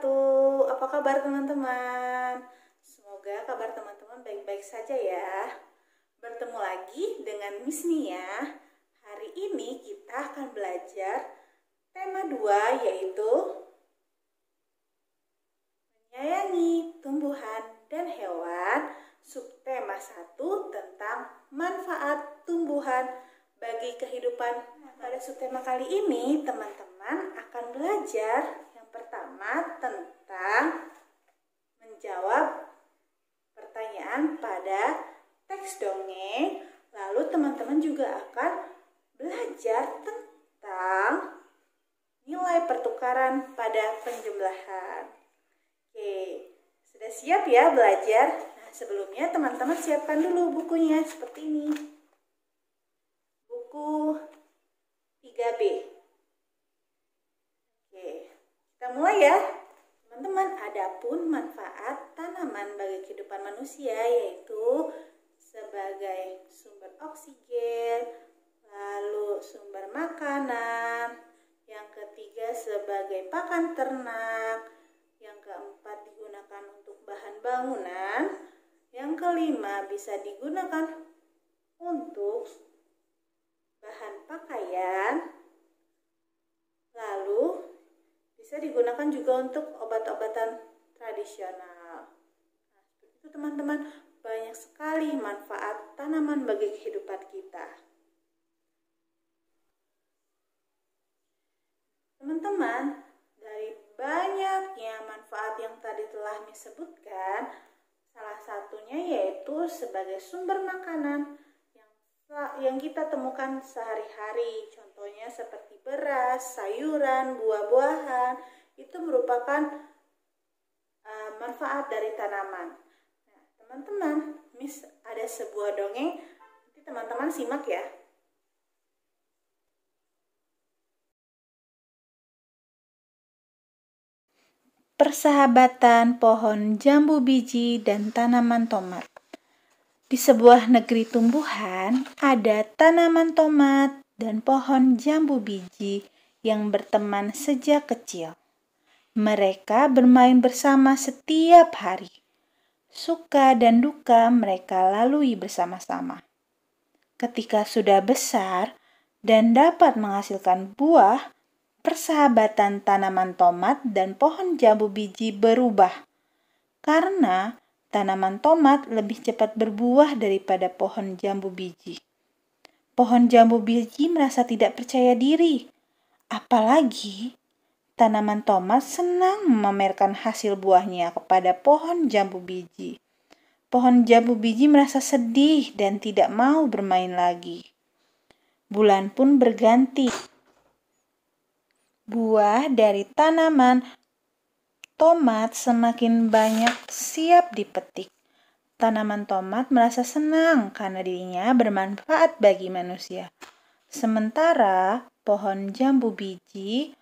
wabarakatuh. Apa kabar teman-teman? Semoga kabar teman-teman baik-baik saja ya. Bertemu lagi dengan Miss Nia. Hari ini kita akan belajar tema 2 yaitu menyayangi tumbuhan dan hewan. Subtema 1 tentang manfaat tumbuhan bagi kehidupan. Pada subtema kali ini teman-teman akan belajar yang pertama tentang menjawab pertanyaan pada teks dongeng. Lalu teman-teman juga akan belajar tentang nilai pertukaran pada penjumlahan. Oke, sudah siap ya belajar? Nah, sebelumnya teman-teman siapkan dulu bukunya seperti ini. Buku 3B. Oke, kita mulai ya. Teman-teman, adapun manfaat tanaman bagi kehidupan manusia yaitu sebagai sumber oksigen, lalu sumber makanan, yang ketiga sebagai pakan ternak, yang keempat digunakan untuk bahan bangunan, yang kelima bisa digunakan untuk bahan pakaian, lalu bisa digunakan juga untuk obat-obatan tradisional. Nah, itu teman-teman, banyak sekali manfaat tanaman bagi kehidupan kita. Teman-teman, dari banyaknya manfaat yang tadi telah disebutkan, salah satunya yaitu sebagai sumber makanan yang kita temukan sehari-hari. Contohnya seperti beras, sayuran, buah-buahan, itu merupakan manfaat dari tanaman. Nah, teman-teman, Miss ada sebuah dongeng, nanti teman-teman simak ya. Persahabatan pohon jambu biji dan tanaman tomat. Di sebuah negeri tumbuhan, ada tanaman tomat dan pohon jambu biji yang berteman sejak kecil. Mereka bermain bersama setiap hari. Suka dan duka mereka lalui bersama-sama. Ketika sudah besar dan dapat menghasilkan buah, persahabatan tanaman tomat dan pohon jambu biji berubah. Karena tanaman tomat lebih cepat berbuah daripada pohon jambu biji. Pohon jambu biji merasa tidak percaya diri. Apalagi tanaman tomat senang memamerkan hasil buahnya kepada pohon jambu biji. Pohon jambu biji merasa sedih dan tidak mau bermain lagi. Bulan pun berganti. Buah dari tanaman tomat semakin banyak siap dipetik. Tanaman tomat merasa senang karena dirinya bermanfaat bagi manusia. Sementara pohon jambu biji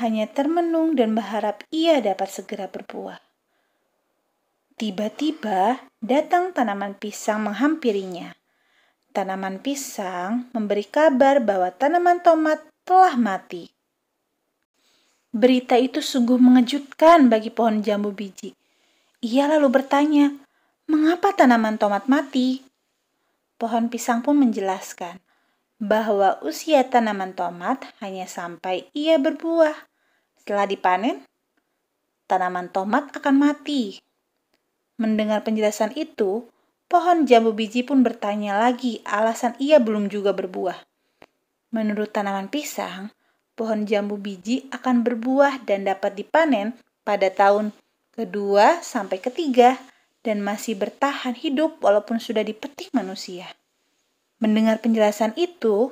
hanya termenung dan berharap ia dapat segera berbuah. Tiba-tiba datang tanaman pisang menghampirinya. Tanaman pisang memberi kabar bahwa tanaman tomat telah mati. Berita itu sungguh mengejutkan bagi pohon jambu biji. Ia lalu bertanya, "Mengapa tanaman tomat mati?" Pohon pisang pun menjelaskan bahwa usia tanaman tomat hanya sampai ia berbuah. Setelah dipanen, tanaman tomat akan mati. Mendengar penjelasan itu, pohon jambu biji pun bertanya lagi alasan ia belum juga berbuah. Menurut tanaman pisang, pohon jambu biji akan berbuah dan dapat dipanen pada tahun kedua sampai ketiga dan masih bertahan hidup walaupun sudah dipetik manusia. Mendengar penjelasan itu,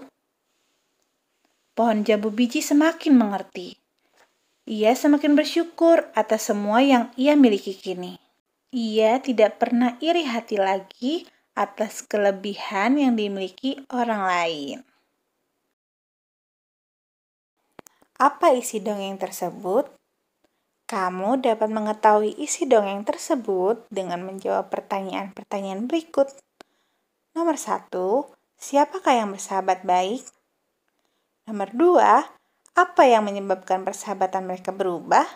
pohon jambu biji semakin mengerti. Ia semakin bersyukur atas semua yang ia miliki kini. Ia tidak pernah iri hati lagi atas kelebihan yang dimiliki orang lain. Apa isi dongeng tersebut? Kamu dapat mengetahui isi dongeng tersebut dengan menjawab pertanyaan-pertanyaan berikut. Nomor 1, siapakah yang bersahabat baik? Nomor 2, apa yang menyebabkan persahabatan mereka berubah?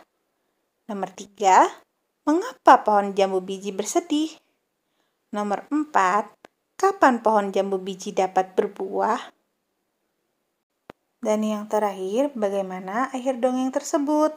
Nomor 3, mengapa pohon jambu biji bersedih? Nomor 4, kapan pohon jambu biji dapat berbuah? Dan yang terakhir, bagaimana akhir dongeng tersebut?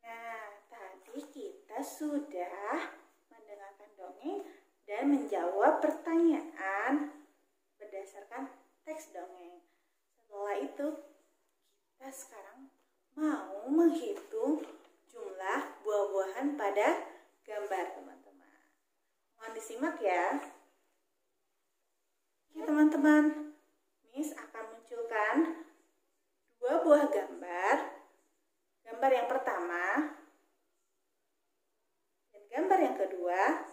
Nah, tadi kita sudah mendengarkan dongeng dan menjawab pertanyaan berdasarkan teks dongeng. Setelah itu, kita sekarang mau menghitung jumlah buah-buahan pada gambar, teman-teman. Mohon disimak ya. Oke, teman-teman. Miss akan munculkan 2 buah gambar. Gambar yang pertama dan gambar yang kedua.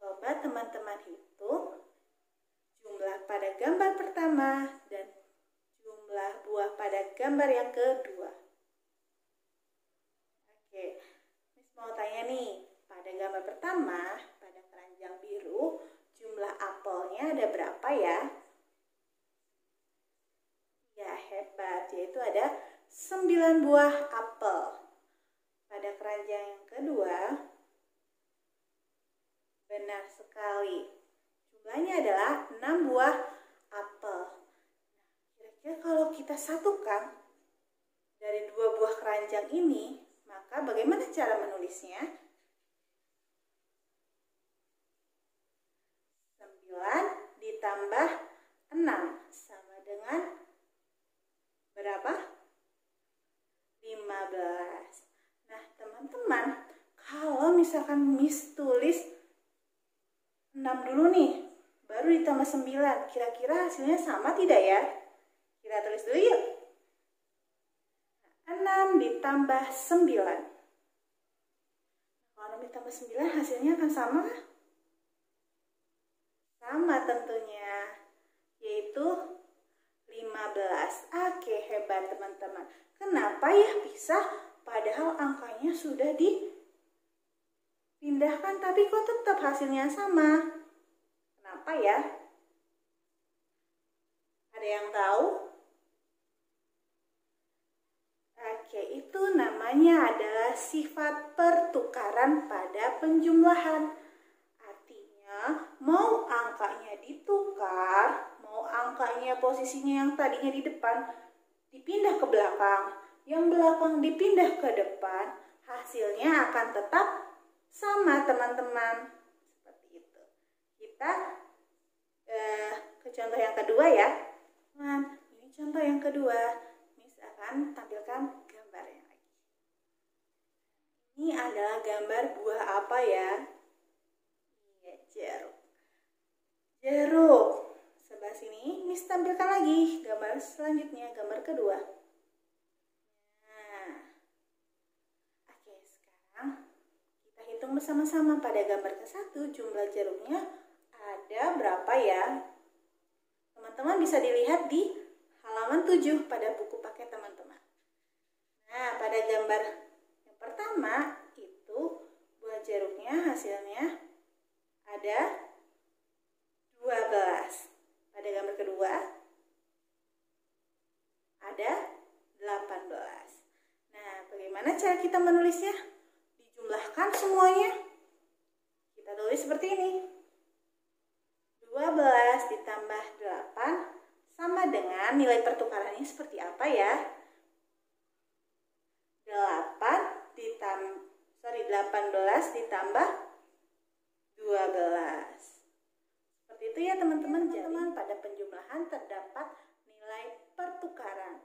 Coba teman-teman hitung jumlah pada gambar pertama dan jumlah buah pada gambar yang kedua. Oke, Miss mau tanya nih, pada gambar pertama, pada keranjang biru, jumlah apelnya ada berapa ya? Ya, hebat, yaitu ada 9 buah apel. Pada keranjang yang kedua, benar sekali, jumlahnya adalah 6 buah apel. Kira-kira kalau kita satukan dari 2 buah keranjang ini, maka bagaimana cara menulisnya? 9 ditambah 6 sama dengan berapa? 15. Nah, teman-teman, kalau misalkan Miss tulis 6 dulu nih, baru ditambah 9, kira-kira hasilnya sama tidak ya? Kita tulis dulu yuk. 6 ditambah 9. Kalau 6 ditambah 9 hasilnya akan sama kah? Sama tentunya, yaitu 15. Oke, hebat teman-teman. Kenapa ya bisa? Padahal angkanya sudah dipindahkan, tapi kok tetap hasilnya sama? Kenapa ya? Ada yang tahu? Oke, itu namanya adalah sifat pertukaran pada penjumlahan. Artinya, mau angkanya ditukar, mau angkanya posisinya yang tadinya di depan dipindah ke belakang, yang belakang dipindah ke depan, hasilnya akan tetap sama, teman-teman. Seperti itu. Kita ke contoh yang kedua ya. Nah, ini contoh yang kedua. Miss akan tampilkan gambarnya lagi. Ini adalah gambar buah apa ya? Iya, jeruk. Jeruk. Sebelah sini, Miss tampilkan lagi gambar selanjutnya, gambar kedua. Nah, oke, sekarang kita hitung bersama-sama. Pada gambar ke-1, jumlah jeruknya ada berapa ya? Teman-teman bisa dilihat di halaman 7 pada buku paket teman-teman. Nah, pada gambar yang pertama itu buah jeruknya hasilnya ada 12. Pada gambar kedua ada 18. Nah, bagaimana cara kita menulisnya? Dijumlahkan semuanya. Kita tulis seperti ini. 12 ditambah 8 sama dengan nilai pertukarannya seperti apa ya? 18 ditambah 12. Seperti itu ya teman-teman. Pada penjumlahan terdapat nilai pertukaran.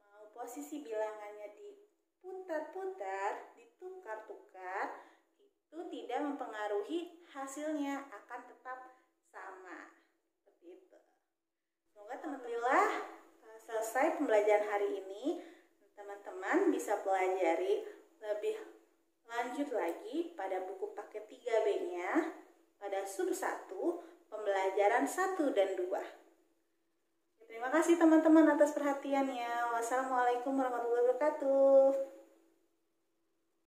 Mau posisi bilangannya diputar-putar, ditukar-tukar, itu tidak mempengaruhi hasilnya, akan tetap sama. Seperti itu. Semoga teman-teman selesai pembelajaran hari ini, teman-teman bisa pelajari lebih lanjut lagi pada buku paket 3B-nya pada sub 1 pembelajaran 1 dan 2. Terima kasih teman-teman atas perhatiannya. Wassalamualaikum warahmatullahi wabarakatuh.